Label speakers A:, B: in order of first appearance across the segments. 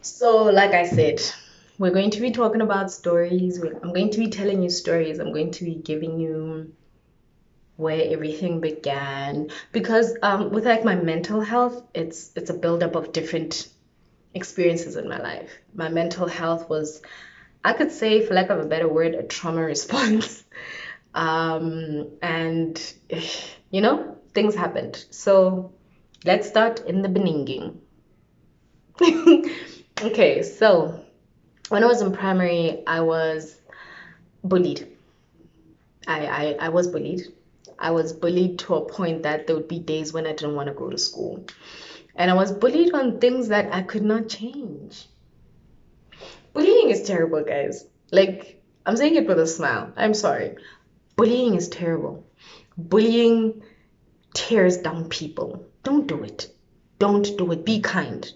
A: So, like I said, we're going to be talking about stories. I'm going to be telling you stories. I'm going to be giving you where everything began because with like my mental health, it's a buildup of different experiences in my life. My mental health was, I could say, for lack of a better word, a trauma response. And things happened. So let's start in the beginning. Okay, so when I was in primary, I was bullied. I was bullied. I was bullied to a point that there would be days when I didn't want to go to school. And I was bullied on things that I could not change. Bullying is terrible, guys. Like, I'm saying it with a smile. I'm sorry. Bullying is terrible. Bullying tears down people. Don't do it. Don't do it. Be kind.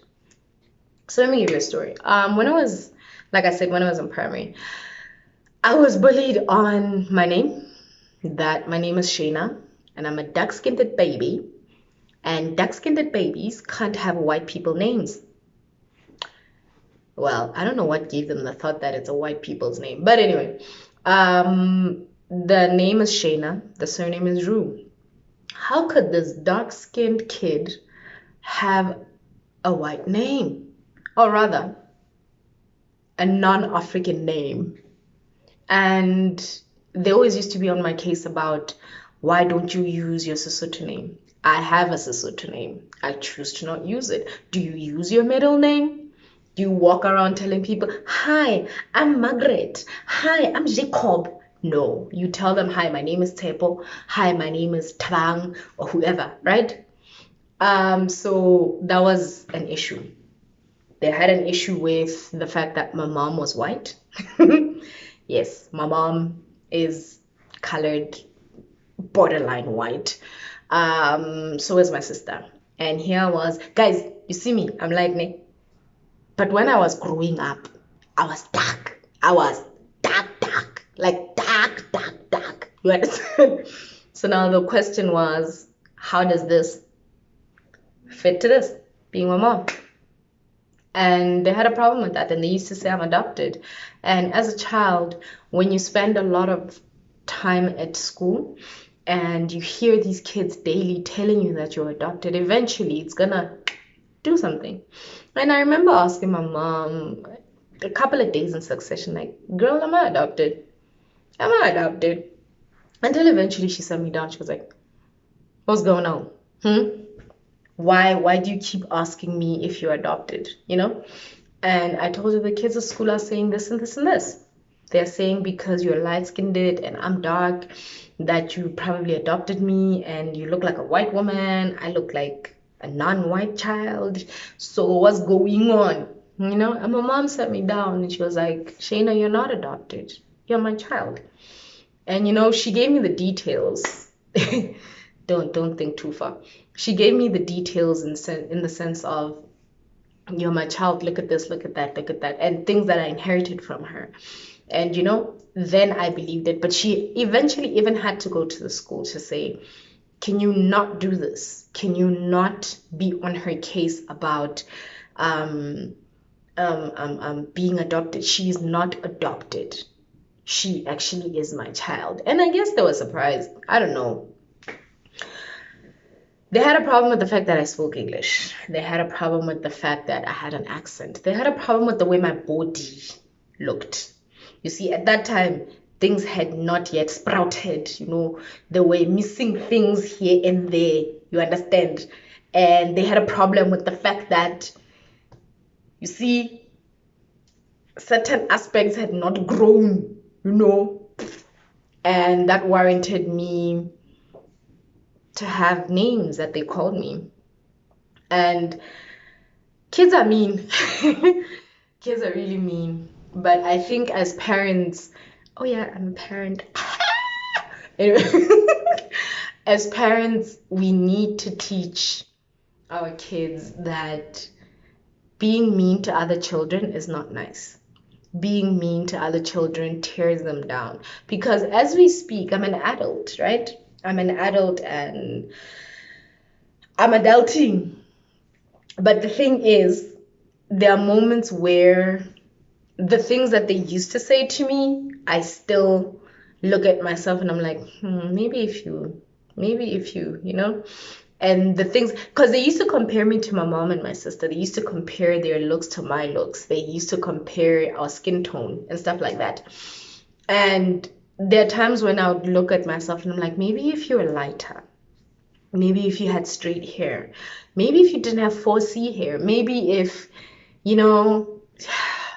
A: So let me give you a story. When I was, like I said, when I was in primary, I was bullied on my name. That my name is Shayna, and I'm a dark-skinned baby. And dark-skinned babies can't have white people names. Well, I don't know what gave them the thought that it's a white people's name, but anyway, the name is Shayna. The surname is Rue. How could this dark-skinned kid have a white name, or rather, a non-African name? And they always used to be on my case about why don't you use your Sesotho name? I have a Sesotho name. I choose to not use it. Do you use your middle name? Do you walk around telling people, hi, I'm Margaret. Hi, I'm Jacob. No, you tell them, hi, my name is Tepo. Hi, my name is Tlang, or whoever, right? So that was an issue. They had an issue with the fact that my mom was white. Yes, my mom is colored, borderline white. So is my sister. And here was, guys, you see me, I'm like, but when I was growing up, I was dark. I was dark, like dark. You understand? So now the question was, how does this fit to this, being my mom? And they had a problem with that, and they used to say I'm adopted. And as a child, when you spend a lot of time at school and you hear these kids daily telling you that you're adopted, eventually it's gonna do something. And I remember asking my mom a couple of days in succession, like, girl, am I adopted? Am I adopted? Until eventually she sat me down. She was like, what's going on? Why do you keep asking me if you're adopted? And I told her the kids at school are saying this and this and this. They're saying because you're light-skinned and I'm dark, that you probably adopted me and you look like a white woman. I look like a non-white child. So what's going on? And my mom sat me down and she was like, Shayna, you're not adopted. You're my child. And she gave me the details. Don't think too far. She gave me the details in the sense of, you're my child, look at this, look at that, and things that I inherited from her. And then I believed it. But she eventually even had to go to the school to say, can you not do this? Can you not be on her case about being adopted? She is not adopted. She actually is my child. And I guess they were surprised. I don't know. They had a problem with the fact that I spoke English. They had a problem with the fact that I had an accent. They had a problem with the way my body looked. You see, at that time, things had not yet sprouted. There were missing things here and there. You understand? And they had a problem with the fact that, you see, certain aspects had not grown, and that warranted me to have names that they called me. And kids are mean. Kids are really mean. But I think as parents, oh yeah, I'm a parent. Anyway, as parents, we need to teach our kids that being mean to other children is not nice. Being mean to other children tears them down. Because as we speak, I'm an adult, right? I'm an adult and I'm adulting. But the thing is, there are moments where the things that they used to say to me, I still look at myself and I'm like, maybe if you, And the things, because they used to compare me to my mom and my sister. They used to compare their looks to my looks. They used to compare our skin tone and stuff like that. And there are times when I would look at myself and I'm like, maybe if you were lighter, maybe if you had straight hair, maybe if you didn't have 4C hair, maybe if,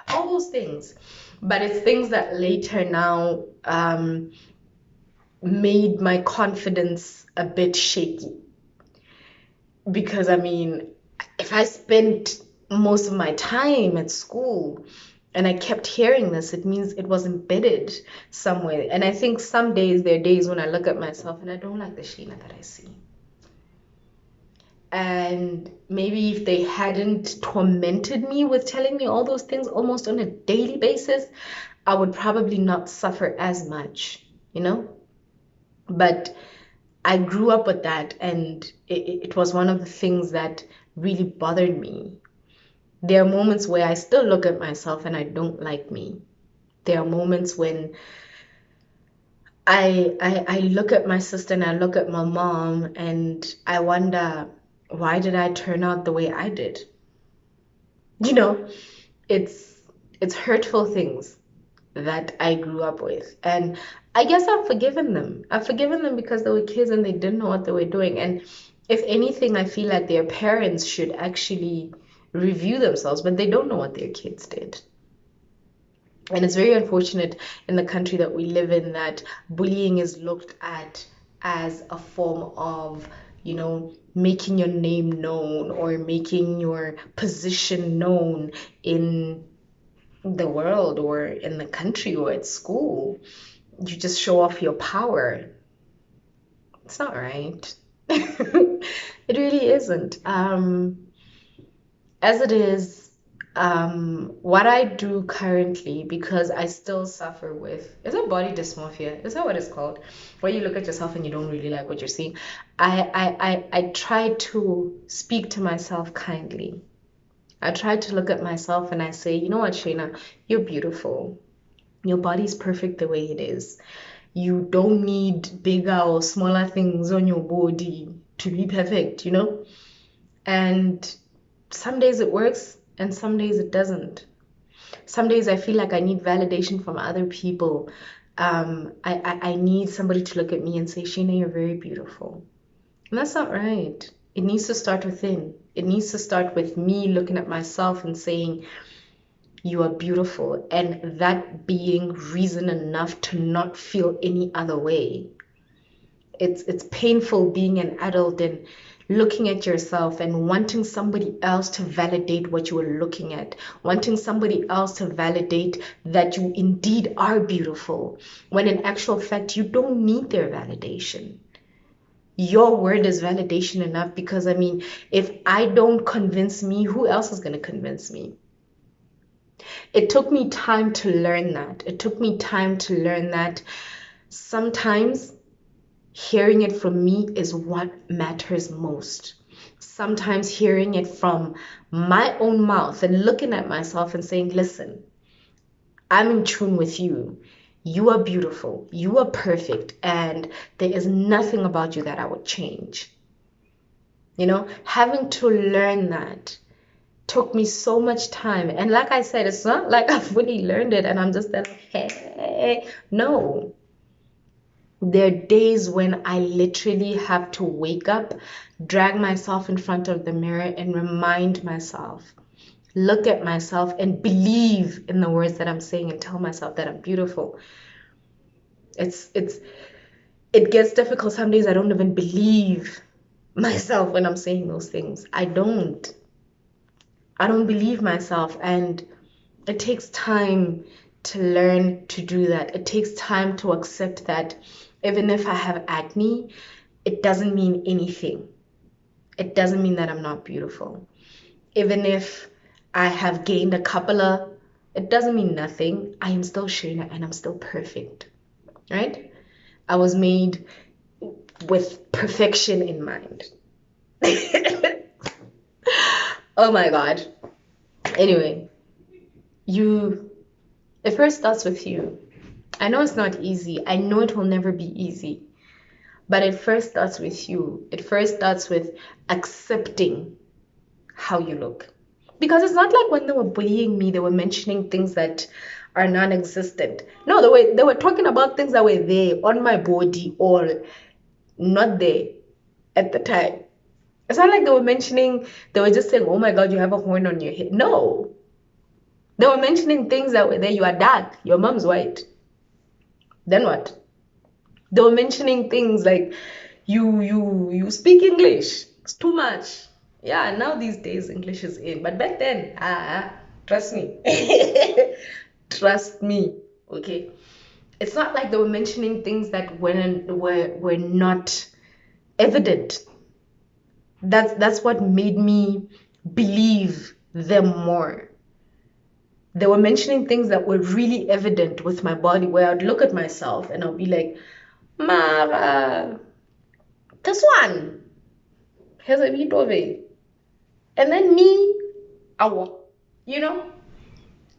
A: all those things. But it's things that later now made my confidence a bit shaky. Because I mean, if I spent most of my time at school and I kept hearing this, it means it was embedded somewhere. And I think some days, there are days when I look at myself and I don't like the Sheena that I see. And maybe if they hadn't tormented me with telling me all those things almost on a daily basis, I would probably not suffer as much, But I grew up with that, and it was one of the things that really bothered me. There are moments where I still look at myself and I don't like me. There are moments when I look at my sister and I look at my mom and I wonder, why did I turn out the way I did? It's hurtful things that I grew up with. And I guess I've forgiven them. I've forgiven them because they were kids and they didn't know what they were doing. And if anything, I feel like their parents should actually review themselves, but they don't know what their kids did. And it's very unfortunate in the country that we live in that bullying is looked at as a form of, making your name known or making your position known in the world or in the country or at school. You just show off your power. It's not right. It really isn't. As it is, what I do currently, because I still suffer with, is it body dysmorphia? Is that what it's called? Where you look at yourself and you don't really like what you're seeing. I try to speak to myself kindly. I try to look at myself and I say, you know what, Shayna, you're beautiful. Your body's perfect the way it is. You don't need bigger or smaller things on your body to be perfect, And some days it works and some days it doesn't. Some days I feel like I need validation from other people. I need somebody to look at me and say, Shayna, you're very beautiful. And that's not right. It needs to start within. It needs to start with me looking at myself and saying, you are beautiful, and that being reason enough to not feel any other way. It's painful being an adult and looking at yourself and wanting somebody else to validate what you are looking at, wanting somebody else to validate that you indeed are beautiful, when in actual fact you don't need their validation. Your word is validation enough, because I mean, if I don't convince me, who else is going to convince me? It took me time to learn that. It took me time to learn that sometimes hearing it from me is what matters most. Sometimes hearing it from my own mouth and looking at myself and saying, listen, I'm in tune with you. You are beautiful. You are perfect. And there is nothing about you that I would change. Having to learn that took me so much time. And like I said, it's not like I've fully learned it and I'm just like, hey, no. There are days when I literally have to wake up, drag myself in front of the mirror and remind myself, look at myself and believe in the words that I'm saying and tell myself that I'm beautiful. It gets difficult. Some days I don't even believe myself when I'm saying those things. I don't believe myself, and it takes time to learn to do that. It takes time to accept that even if I have acne, it doesn't mean anything. It doesn't mean that I'm not beautiful. Even if I have gained a couple of, it doesn't mean nothing. I am still Shayna and I'm still perfect, right? I was made with perfection in mind. Oh my God. Anyway, it first starts with you. I know it's not easy. I know it will never be easy. But it first starts with you. It first starts with accepting how you look. Because it's not like when they were bullying me, they were mentioning things that are non-existent. No, they were talking about things that were there on my body or not there at the time. It's not like they were just saying, oh my God, you have a horn on your head. No. They were mentioning things that were there. You are dark. Your mom's white. Then what? They were mentioning things like you speak English. It's too much. Yeah, now these days English is in. But back then, trust me. Trust me. Okay. It's not like they were mentioning things that were not evident. That's what made me believe them more. They were mentioning things that were really evident with my body, where I'd look at myself and I'll be like, Mara, this one has a bit of it. And then me, you know?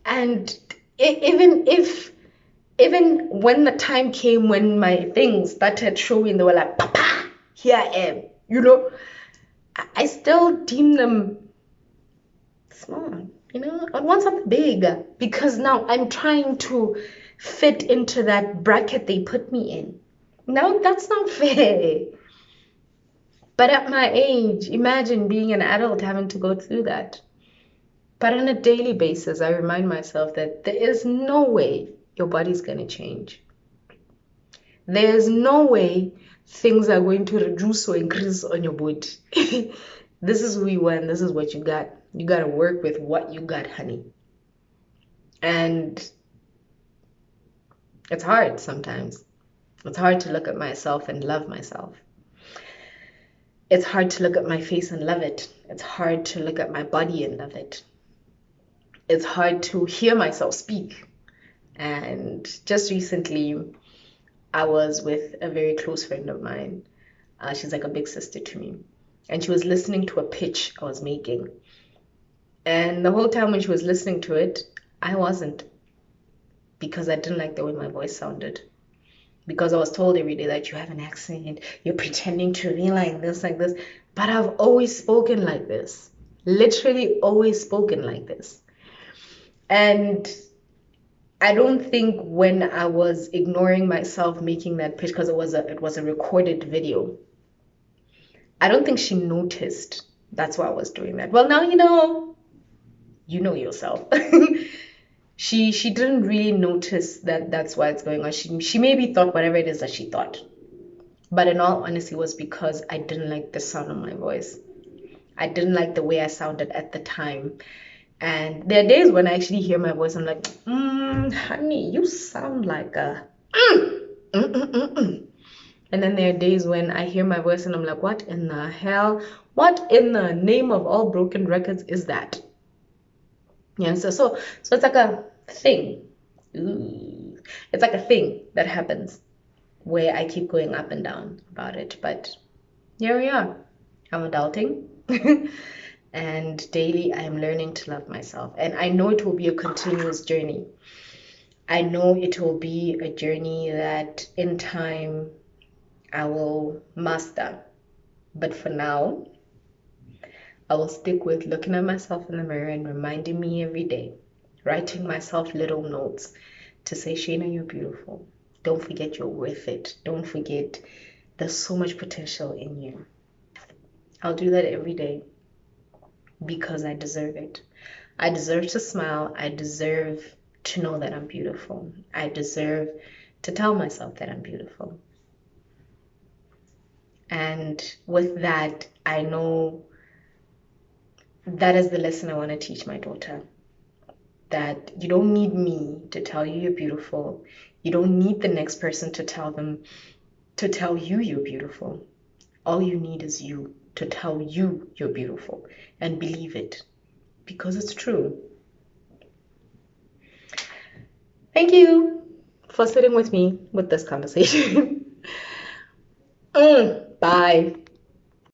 A: And even when the time came when my things started showing, they were like, Papa, here I am, you know? I still deem them small, you know? I want something big because now I'm trying to fit into that bracket they put me in. No, that's not fair. But at my age, imagine being an adult having to go through that. But on a daily basis, I remind myself that there is no way your body's going to change. There is no way things are going to reduce or increase on your body. This is who you are and this is what you got. You got to work with what you got, honey. And it's hard sometimes. It's hard to look at myself and love myself. It's hard to look at my face and love it. It's hard to look at my body and love it. It's hard to hear myself speak. And just recently, I was with a very close friend of mine. She's like a big sister to me. And she was listening to a pitch I was making. And the whole time when she was listening to it, I wasn't. Because I didn't like the way my voice sounded. Because I was told every day that you have an accent, you're pretending to be like this. But I've always spoken like this. Literally always spoken like this. And I don't think when I was ignoring myself making that pitch, because it was a recorded video, I don't think she noticed that's why I was doing that. Well, now you know yourself. She didn't really notice that that's why it's going on. She maybe thought whatever it is that she thought. But in all honesty, it was because I didn't like the sound of my voice. I didn't like the way I sounded at the time. And there are days when I actually hear my voice, I'm like, honey, you sound like a And then there are days when I hear my voice and I'm like, what in the hell? What in the name of all broken records is that? Yeah, so it's like a thing. Ooh. It's like a thing that happens where I keep going up and down about it. But here we are. I'm adulting. And daily I'm learning to love myself. And I know it will be a continuous journey. I know it will be a journey that in time I will master. But for now, I will stick with looking at myself in the mirror and reminding me every day, writing myself little notes to say, Shayna, you're beautiful. Don't forget you're worth it. Don't forget there's so much potential in you. I'll do that every day because I deserve it. I deserve to smile. I deserve to know that I'm beautiful. I deserve to tell myself that I'm beautiful. And with that, I know that is the lesson I want to teach my daughter. That you don't need me to tell you you're beautiful. You don't need the next person to tell you you're beautiful. All you need is you to tell you you're beautiful and believe it because it's true. Thank you for sitting with me with this conversation. Bye.